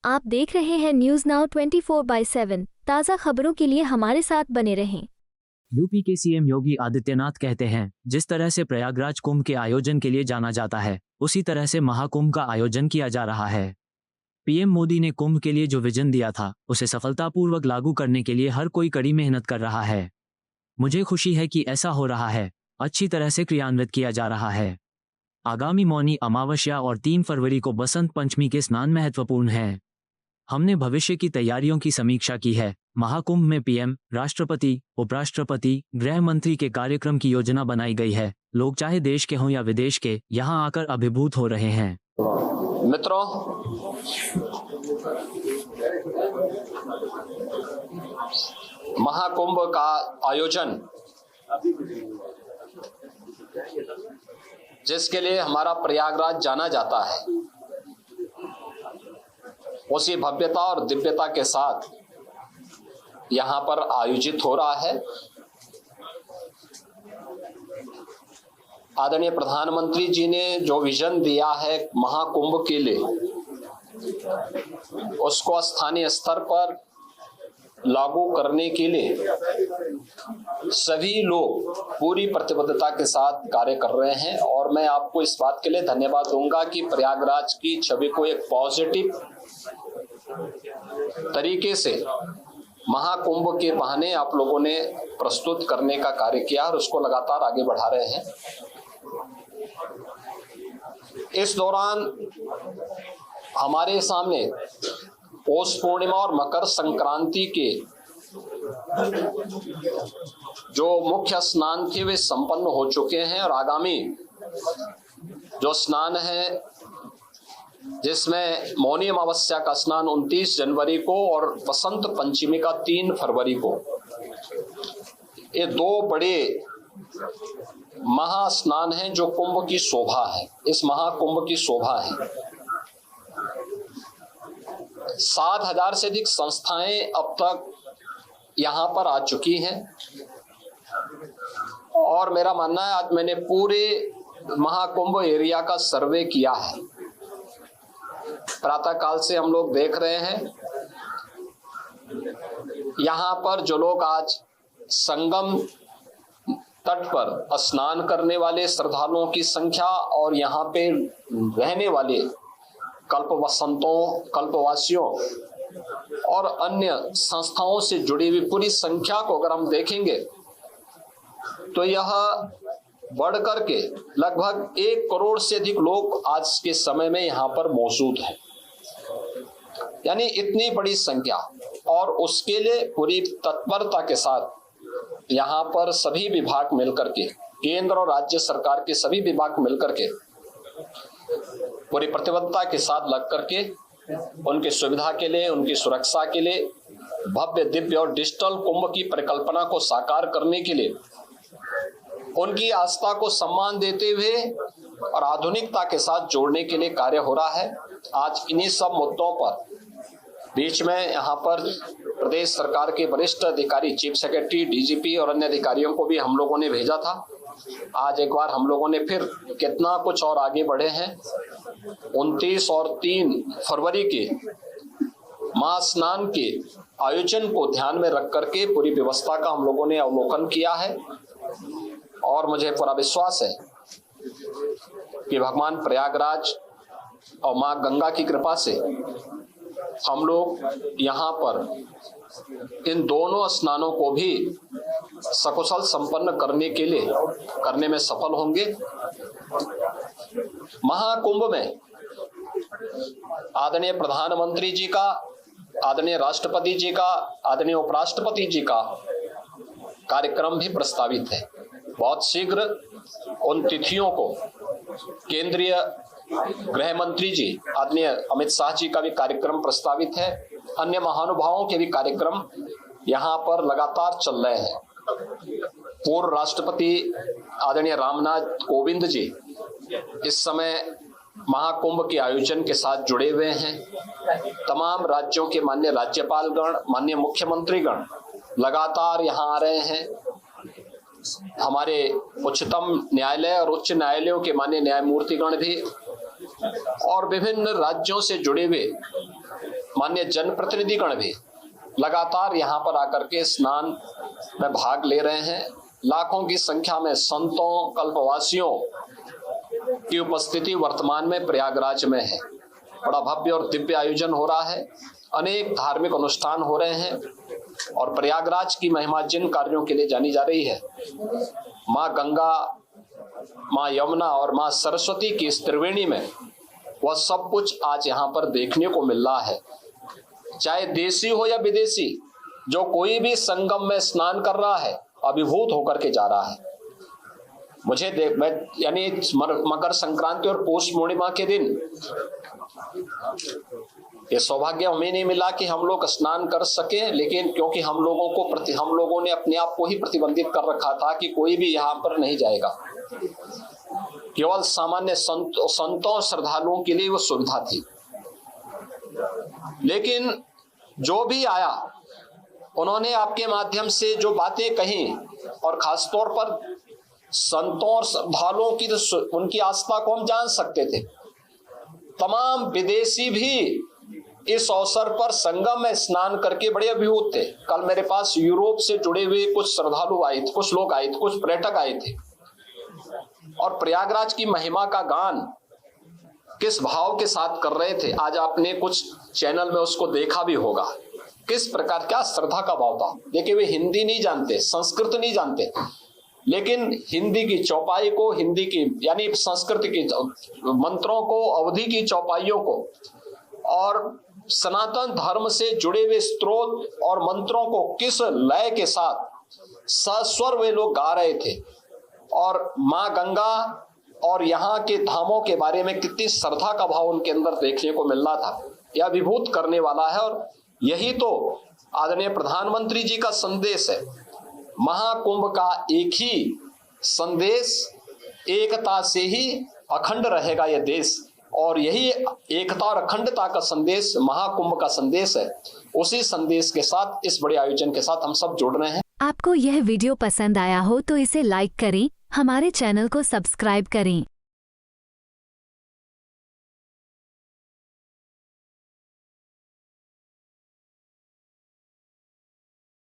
आप देख रहे हैं न्यूज नाउ 24/7 ताज़ा खबरों के लिए हमारे साथ बने रहें। यूपी के सीएम योगी आदित्यनाथ कहते हैं, जिस तरह से प्रयागराज कुंभ के आयोजन के लिए जाना जाता है, उसी तरह से महाकुंभ का आयोजन किया जा रहा है। पीएम मोदी ने कुंभ के लिए जो विजन दिया था, उसे सफलतापूर्वक लागू करने के लिए हर कोई कड़ी मेहनत कर रहा है। मुझे खुशी है कि ऐसा हो रहा है, अच्छी तरह से क्रियान्वित किया जा रहा है। आगामी मौनी अमावस्या और 3 फरवरी को बसंत पंचमी के स्नान महत्वपूर्ण हैं। हमने भविष्य की तैयारियों की समीक्षा की है। महाकुंभ में पीएम, राष्ट्रपति, उपराष्ट्रपति, गृह मंत्री के कार्यक्रम की योजना बनाई गई है। लोग चाहे देश के हों या विदेश के, यहां आकर अभिभूत हो रहे हैं। मित्रों, महाकुंभ का आयोजन जिसके लिए हमारा प्रयागराज जाना जाता है, उसी भव्यता और दिव्यता के साथ यहां पर आयोजित हो रहा है। आदरणीय प्रधानमंत्री जी ने जो विजन दिया है महाकुंभ के लिए, उसको स्थानीय स्तर पर लागू करने के लिए सभी लोग पूरी प्रतिबद्धता के साथ कार्य कर रहे हैं। और मैं आपको इस बात के लिए धन्यवाद दूंगा कि प्रयागराज की छवि को एक पॉजिटिव तरीके से महाकुंभ के बहाने आप लोगों ने प्रस्तुत करने का कार्य किया और उसको लगातार आगे बढ़ा रहे हैं। इस दौरान हमारे सामने पौष पूर्णिमा और मकर संक्रांति के जो मुख्य स्नान थे वे संपन्न हो चुके हैं और आगामी जो स्नान है, जिसमें मौनी अमावस्या का स्नान 29 जनवरी को और बसंत पंचमी का 3 फरवरी को, ये 2 बड़े महास्नान हैं जो कुंभ की शोभा है। इस महाकुंभ की शोभा है। 7,000 से अधिक संस्थाएं अब तक यहां पर आ चुकी हैं और मेरा मानना है, आज मैंने पूरे महाकुंभ एरिया का सर्वे किया है। प्रातः काल से हम लोग देख रहे हैं यहां पर जो लोग आज संगम तट पर स्नान करने वाले श्रद्धालुओं की संख्या और यहाँ पे रहने वाले कल्पवासियों और अन्य संस्थाओं से जुड़ी हुई पूरी संख्या को अगर हम देखेंगे तो यह बढ़ करके लगभग 1 करोड़ से अधिक लोग आज के समय में यहाँ पर मौजूद हैं। यानी इतनी बड़ी संख्या, और उसके लिए पूरी तत्परता के साथ यहाँ पर सभी विभाग मिलकर के, केंद्र और राज्य सरकार के सभी विभाग मिलकर के पूरी प्रतिबद्धता के साथ लग करके उनकी सुविधा के लिए, उनकी सुरक्षा के लिए, भव्य दिव्य और डिजिटल कुंभ की परिकल्पना को साकार करने के लिए, उनकी आस्था को सम्मान देते हुए और आधुनिकता के साथ जोड़ने के लिए कार्य हो रहा है। आज इन्हीं सब मुद्दों पर बीच में यहाँ पर प्रदेश सरकार के वरिष्ठ अधिकारी, चीफ सेक्रेटरी, डीजीपी और अन्य अधिकारियों को भी हम लोगों ने भेजा था। आज एक बार हम लोगों ने फिर कितना कुछ और आगे बढ़े हैं। 29 और 3 फरवरी के महास्नान के आयोजन को ध्यान में रख करके पूरी व्यवस्था का हम लोगों ने अवलोकन किया है और मुझे पूरा विश्वास है कि भगवान प्रयागराज और मां गंगा की कृपा से हम लोग यहाँ पर इन दोनों स्नानों को भी सकुशल संपन्न करने में सफल होंगे। महाकुंभ में आदरणीय प्रधानमंत्री जी का, आदरणीय राष्ट्रपति जी का, आदरणीय उपराष्ट्रपति जी का कार्यक्रम भी प्रस्तावित है। बहुत शीघ्र उन तिथियों को केंद्रीय गृह मंत्री जी आदरणीय अमित शाह जी का भी कार्यक्रम प्रस्तावित है। अन्य महानुभावों के भी कार्यक्रम यहाँ पर लगातार चल रहे हैं। पूर्व राष्ट्रपति आदरणीय रामनाथ कोविंद जी इस समय महाकुंभ के आयोजन के साथ जुड़े हुए हैं। तमाम राज्यों के माननीय राज्यपालगण, माननीय मुख्यमंत्रीगण लगातार यहाँ आ रहे हैं। हमारे उच्चतम न्यायालय और उच्च न्यायालयों के माननीय न्यायमूर्तिगण भी और विभिन्न राज्यों से जुड़े हुए माननीय जनप्रतिनिधिगण भी लगातार यहाँ पर आकर के स्नान में भाग ले रहे हैं। लाखों की संख्या में संतों, कल्पवासियों की उपस्थिति वर्तमान में प्रयागराज में है। बड़ा भव्य और दिव्य आयोजन हो रहा है, अनेक धार्मिक अनुष्ठान हो रहे हैं और प्रयागराज की महिमा जिन कार्यों के लिए जानी जा रही है, माँ गंगा, माँ यमुना और माँ सरस्वती की इस त्रिवेणी में, वह सब कुछ आज यहाँ पर देखने को मिल रहा है। चाहे देशी हो या विदेशी, जो कोई भी संगम में स्नान कर रहा है अभिभूत होकर के जा रहा है। मुझे यानी मकर संक्रांति और पौष पूर्णिमा के दिन ये सौभाग्य हमें नहीं मिला कि हम लोग स्नान कर सके, लेकिन क्योंकि हम लोगों ने अपने आप को ही प्रतिबंधित कर रखा था कि कोई भी यहाँ पर नहीं जाएगा। केवल सामान्य संतों श्रद्धालुओं के लिए वो सुविधा थी। लेकिन जो भी आया उन्होंने आपके माध्यम से जो बातें कही, और खासतौर पर संतों और श्रद्धालुओं की तो उनकी आस्था को हम जान सकते थे। तमाम विदेशी भी इस अवसर पर संगम में स्नान करके बड़े अभिभूत थे। कल मेरे पास यूरोप से जुड़े हुए कुछ श्रद्धालु आए थे, कुछ लोग आए थे, कुछ पर्यटक आए थे और प्रयागराज की महिमा का गान किस भाव के साथ कर रहे थे। आज आपने कुछ चैनल में उसको देखा भी होगा, किस प्रकार, क्या श्रद्धा का भाव था। देखिए, वे हिंदी नहीं जानते, संस्कृत नहीं जानते, लेकिन हिंदी की चौपाई को, हिंदी की यानी संस्कृत की मंत्रों को, अवधि की चौपाइयों को और सनातन धर्म से जुड़े हुए स्त्रोत और मंत्रों को किस लय के साथ सस्वर वे लोग गा रहे थे, और माँ गंगा और यहाँ के धामों के बारे में कितनी श्रद्धा का भाव उनके अंदर देखने को मिल रहा था। यह विभूत करने वाला है और यही तो आदरणीय प्रधानमंत्री जी का संदेश है। महाकुंभ का एक ही संदेश, एकता से ही अखंड रहेगा यह देश, और यही एकता और अखंडता का संदेश महाकुंभ का संदेश है। उसी संदेश के साथ, इस बड़े आयोजन के साथ हम सब जुड़ रहे हैं। आपको यह वीडियो पसंद आया हो तो इसे लाइक करें, हमारे चैनल को सब्सक्राइब करें।